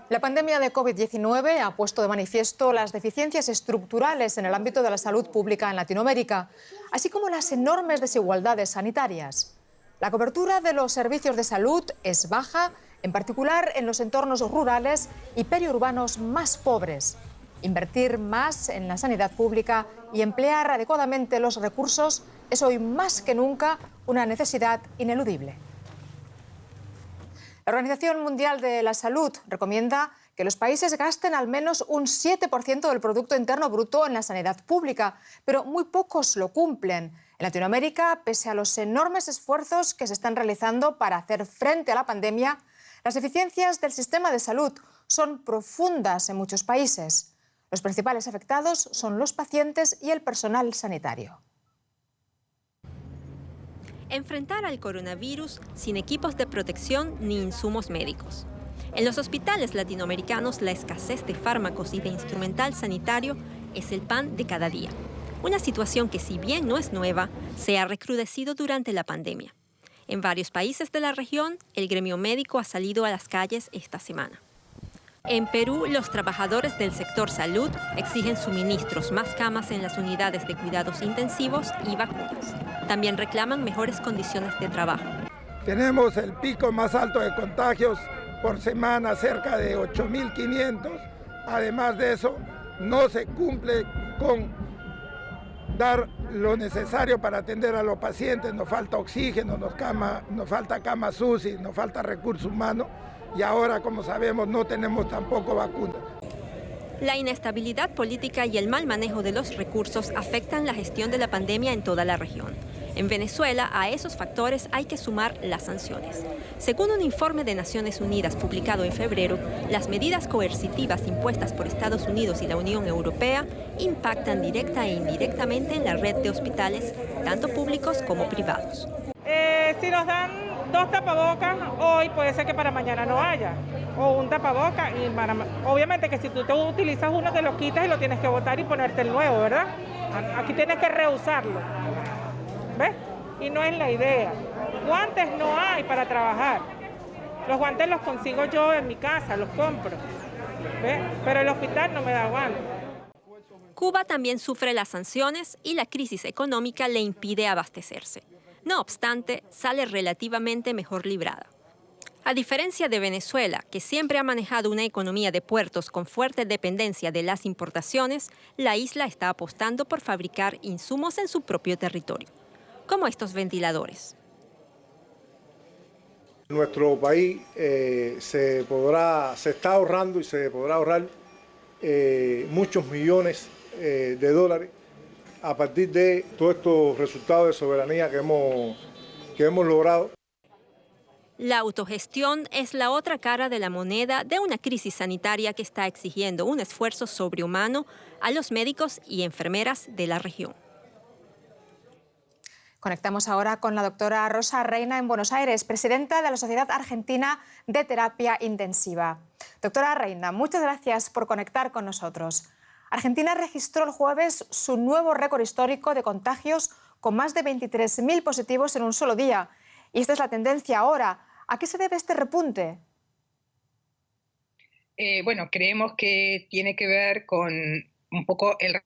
La pandemia de COVID-19 ha puesto de manifiesto las deficiencias estructurales en el ámbito de la salud pública en Latinoamérica, así como las enormes desigualdades sanitarias. La cobertura de los servicios de salud es baja, en particular en los entornos rurales y periurbanos más pobres. Invertir más en la sanidad pública y emplear adecuadamente los recursos es hoy más que nunca una necesidad ineludible. La Organización Mundial de la Salud recomienda que los países gasten al menos un 7% del Producto Interno Bruto en la sanidad pública, pero muy pocos lo cumplen. En Latinoamérica, pese a los enormes esfuerzos que se están realizando para hacer frente a la pandemia, las deficiencias del sistema de salud son profundas en muchos países. Los principales afectados son los pacientes y el personal sanitario. Enfrentar al coronavirus sin equipos de protección ni insumos médicos. En los hospitales latinoamericanos, la escasez de fármacos y de instrumental sanitario es el pan de cada día. Una situación que, si bien no es nueva, se ha recrudecido durante la pandemia. En varios países de la región, el gremio médico ha salido a las calles esta semana. En Perú, los trabajadores del sector salud exigen suministros, más camas en las unidades de cuidados intensivos y vacunas. También reclaman mejores condiciones de trabajo. Tenemos el pico más alto de contagios por semana, cerca de 8.500. Además de eso, no se cumple con dar lo necesario para atender a los pacientes. Nos falta oxígeno, nos falta camas UCI, nos falta recursos humanos. Y ahora, como sabemos, no tenemos tampoco vacunas. La inestabilidad política y el mal manejo de los recursos afectan la gestión de la pandemia en toda la región. En Venezuela, a esos factores hay que sumar las sanciones. Según un informe de Naciones Unidas publicado en febrero, las medidas coercitivas impuestas por Estados Unidos y la Unión Europea impactan directa e indirectamente en la red de hospitales, tanto públicos como privados. Si nos dan 2 tapabocas, hoy puede ser que para mañana no haya. O un tapabocas, y obviamente que si tú te utilizas uno, te lo quitas y lo tienes que botar y ponerte el nuevo, ¿verdad? Aquí tienes que reusarlo. ¿Ves? Y no es la idea. Guantes no hay para trabajar. Los guantes los consigo yo en mi casa, los compro. ¿Ves? Pero el hospital no me da guantes. Cuba también sufre las sanciones y la crisis económica le impide abastecerse. No obstante, sale relativamente mejor librada. A diferencia de Venezuela, que siempre ha manejado una economía de puertos con fuerte dependencia de las importaciones, la isla está apostando por fabricar insumos en su propio territorio, como estos ventiladores. Nuestro país se está ahorrando y se podrá ahorrar muchos millones de dólares a partir de todos estos resultados de soberanía que hemos logrado. La autogestión es la otra cara de la moneda de una crisis sanitaria que está exigiendo un esfuerzo sobrehumano a los médicos y enfermeras de la región. Conectamos ahora con la doctora Rosa Reina en Buenos Aires, presidenta de la Sociedad Argentina de Terapia Intensiva. Doctora Reina, muchas gracias por conectar con nosotros. Argentina registró el jueves su nuevo récord histórico de contagios con más de 23.000 positivos en un solo día. Y esta es la tendencia ahora. ¿A qué se debe este repunte? Bueno, creemos que tiene que ver con un poco el resto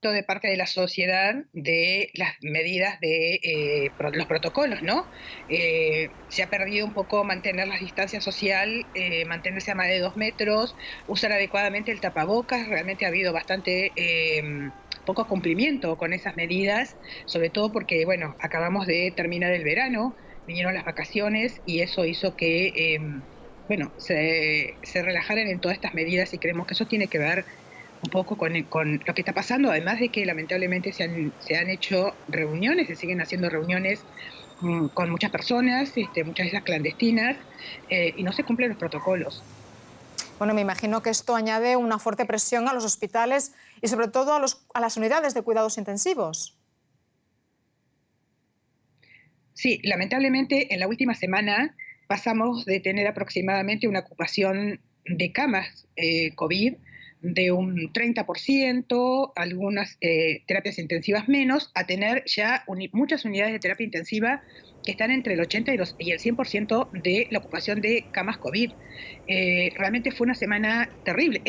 de parte de la sociedad de las medidas de los protocolos, ¿no? Se ha perdido un poco mantener la distancia social, mantenerse a más de 2 metros, usar adecuadamente el tapabocas. Realmente ha habido bastante poco cumplimiento con esas medidas, sobre todo porque, bueno, acabamos de terminar el verano, vinieron las vacaciones y eso hizo que, se relajaran en todas estas medidas, y creemos que eso tiene que ver un poco con lo que está pasando, además de que lamentablemente se han hecho reuniones, se siguen haciendo reuniones con muchas personas, muchas de esas clandestinas, y no se cumplen los protocolos. Bueno, me imagino que esto añade una fuerte presión a los hospitales y sobre todo a las unidades de cuidados intensivos. Sí, lamentablemente en la última semana pasamos de tener aproximadamente una ocupación de camas COVID de un 30%, algunas terapias intensivas menos, a tener ya muchas unidades de terapia intensiva que están entre el 80 y el 100% de la ocupación de camas COVID. Realmente fue una semana terrible.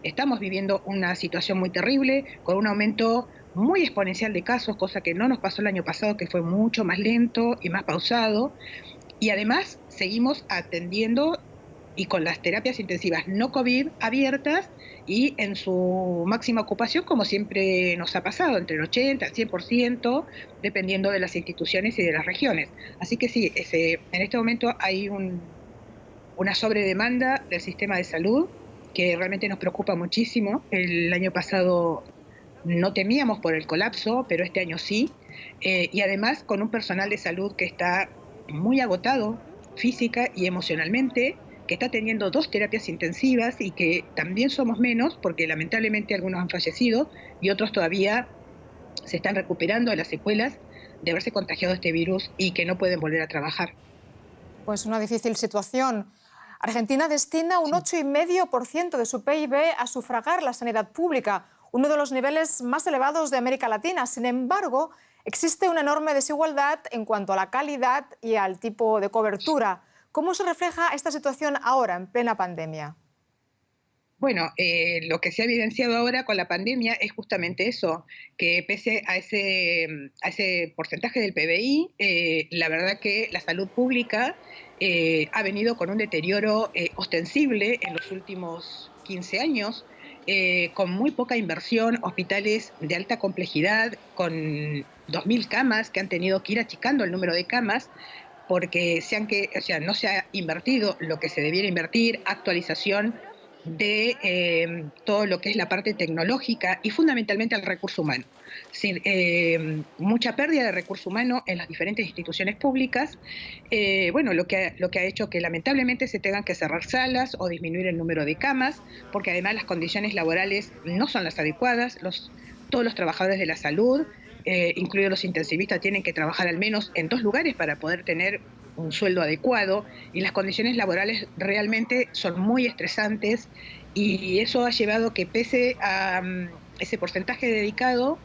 Estamos viviendo una situación muy terrible, con un aumento muy exponencial de casos, cosa que no nos pasó el año pasado, que fue mucho más lento y más pausado. Y además seguimos atendiendo y con las terapias intensivas no COVID abiertas y en su máxima ocupación, como siempre nos ha pasado, entre el 80 y el 100%, dependiendo de las instituciones y de las regiones. Así que sí, en este momento hay una sobredemanda del sistema de salud que realmente nos preocupa muchísimo. El año pasado no temíamos por el colapso, pero este año sí. Y además con un personal de salud que está muy agotado física y emocionalmente, que está teniendo 2 terapias intensivas y que también somos menos porque lamentablemente algunos han fallecido y otros todavía se están recuperando de las secuelas de haberse contagiado este virus y que no pueden volver a trabajar. Pues una difícil situación. Argentina destina un 8,5% de su PIB a sufragar la sanidad pública, uno de los niveles más elevados de América Latina. Sin embargo, existe una enorme desigualdad en cuanto a la calidad y al tipo de cobertura. ¿Cómo se refleja esta situación ahora, en plena pandemia? Bueno, lo que se ha evidenciado ahora con la pandemia es justamente eso, que pese a ese porcentaje del PBI, la verdad que la salud pública ha venido con un deterioro ostensible en los últimos 15 años, con muy poca inversión, hospitales de alta complejidad, con 2.000 camas que han tenido que ir achicando el número de camas, porque no se ha invertido lo que se debiera invertir, actualización de todo lo que es la parte tecnológica y fundamentalmente el recurso humano. Mucha pérdida de recurso humano en las diferentes instituciones públicas, lo que ha hecho que lamentablemente se tengan que cerrar salas o disminuir el número de camas, porque además las condiciones laborales no son las adecuadas. Todos los trabajadores de la salud, incluidos los intensivistas, tienen que trabajar al menos en 2 lugares para poder tener un sueldo adecuado, y las condiciones laborales realmente son muy estresantes, y eso ha llevado que pese a ese porcentaje dedicado,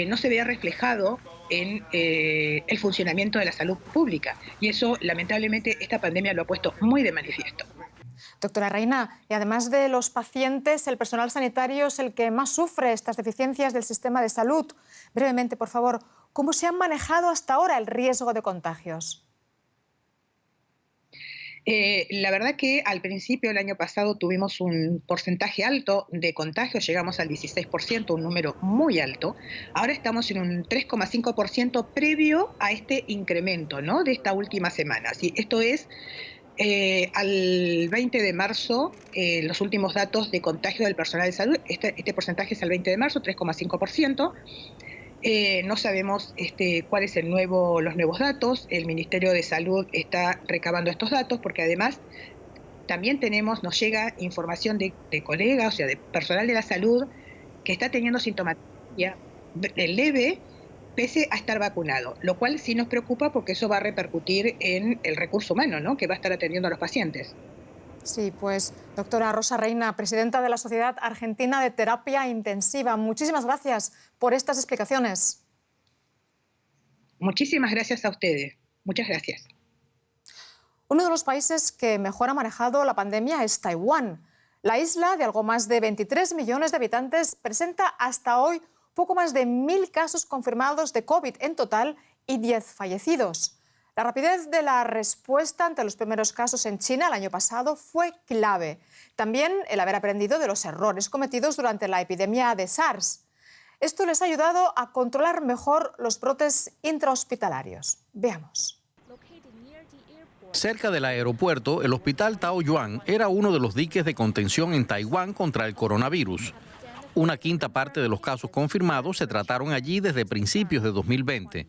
no se vea reflejado en el funcionamiento de la salud pública, y eso lamentablemente esta pandemia lo ha puesto muy de manifiesto. Doctora Reina, y además de los pacientes, el personal sanitario es el que más sufre estas deficiencias del sistema de salud. Brevemente, por favor, ¿cómo se ha manejado hasta ahora el riesgo de contagios? La verdad que al principio del año pasado tuvimos un porcentaje alto de contagios, llegamos al 16%, un número muy alto. Ahora estamos en un 3,5% previo a este incremento, ¿no?, de esta última semana. ¿Sí? Esto es al 20 de marzo, los últimos datos de contagio del personal de salud, este porcentaje es al 20 de marzo, 3,5%. No sabemos cuáles son los nuevos datos. El Ministerio de Salud está recabando estos datos porque además también nos llega información de colegas, o sea, de personal de la salud que está teniendo sintomatología leve pese a estar vacunado, lo cual sí nos preocupa porque eso va a repercutir en el recurso humano, ¿no?, que va a estar atendiendo a los pacientes. Sí, pues, doctora Rosa Reina, presidenta de la Sociedad Argentina de Terapia Intensiva, muchísimas gracias por estas explicaciones. Muchísimas gracias a ustedes. Muchas gracias. Uno de los países que mejor ha manejado la pandemia es Taiwán. La isla, de algo más de 23 millones de habitantes, presenta hasta hoy poco más de 1.000 casos confirmados de COVID en total y 10 fallecidos. La rapidez de la respuesta ante los primeros casos en China el año pasado fue clave. También el haber aprendido de los errores cometidos durante la epidemia de SARS. Esto les ha ayudado a controlar mejor los brotes intrahospitalarios. Veamos. Cerca del aeropuerto, el hospital Taoyuan era uno de los diques de contención en Taiwán contra el coronavirus. Una quinta parte de los casos confirmados se trataron allí desde principios de 2020.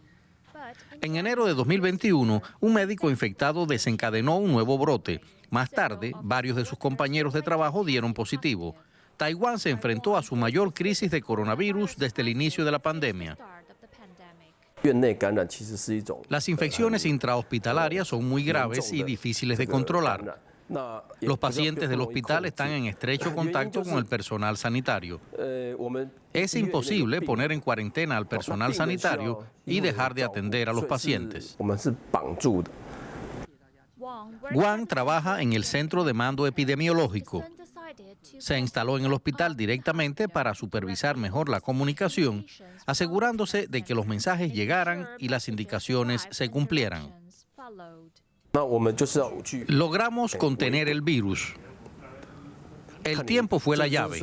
En enero de 2021, un médico infectado desencadenó un nuevo brote. Más tarde, varios de sus compañeros de trabajo dieron positivo. Taiwán se enfrentó a su mayor crisis de coronavirus desde el inicio de la pandemia. Las infecciones intrahospitalarias son muy graves y difíciles de controlar. Los pacientes del hospital están en estrecho contacto con el personal sanitario. Es imposible poner en cuarentena al personal sanitario y dejar de atender a los pacientes. Wang trabaja en el Centro de Mando Epidemiológico. Se instaló en el hospital directamente para supervisar mejor la comunicación, asegurándose de que los mensajes llegaran y las indicaciones se cumplieran. Logramos contener el virus. El tiempo fue la llave.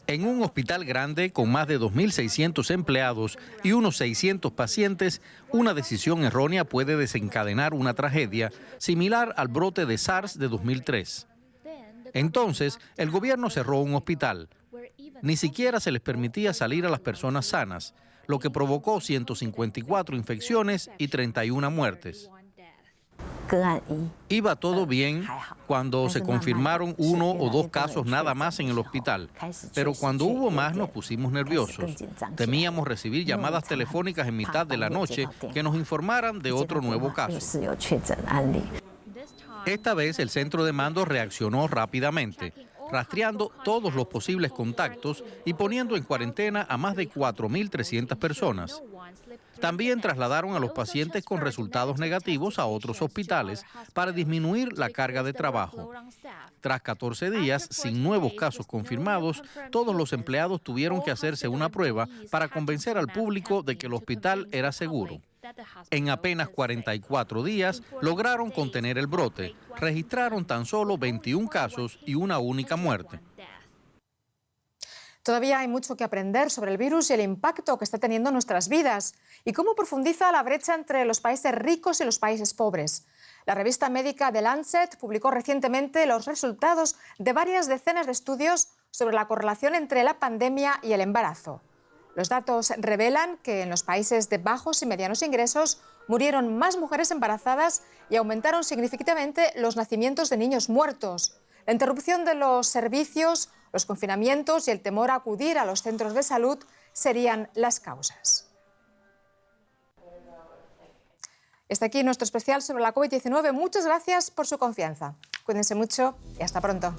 En un hospital grande con más de 2.600 empleados y unos 600 pacientes, una decisión errónea puede desencadenar una tragedia similar al brote de SARS de 2003. Entonces, el gobierno cerró un hospital. Ni siquiera se les permitía salir a las personas sanas, lo que provocó 154 infecciones y 31 muertes. Iba todo bien cuando se confirmaron 1 o 2 casos nada más en el hospital, pero cuando hubo más nos pusimos nerviosos. Temíamos recibir llamadas telefónicas en mitad de la noche que nos informaran de otro nuevo caso. Esta vez el centro de mando reaccionó rápidamente, rastreando todos los posibles contactos y poniendo en cuarentena a más de 4.300 personas. También trasladaron a los pacientes con resultados negativos a otros hospitales para disminuir la carga de trabajo. Tras 14 días, sin nuevos casos confirmados, todos los empleados tuvieron que hacerse una prueba para convencer al público de que el hospital era seguro. En apenas 44 días lograron contener el brote. Registraron tan solo 21 casos y una única muerte. Todavía hay mucho que aprender sobre el virus y el impacto que está teniendo en nuestras vidas y cómo profundiza la brecha entre los países ricos y los países pobres. La revista médica The Lancet publicó recientemente los resultados de varias decenas de estudios sobre la correlación entre la pandemia y el embarazo. Los datos revelan que en los países de bajos y medianos ingresos murieron más mujeres embarazadas y aumentaron significativamente los nacimientos de niños muertos. La interrupción de los servicios, los confinamientos y el temor a acudir a los centros de salud serían las causas. Está aquí nuestro especial sobre la COVID-19. Muchas gracias por su confianza. Cuídense mucho y hasta pronto.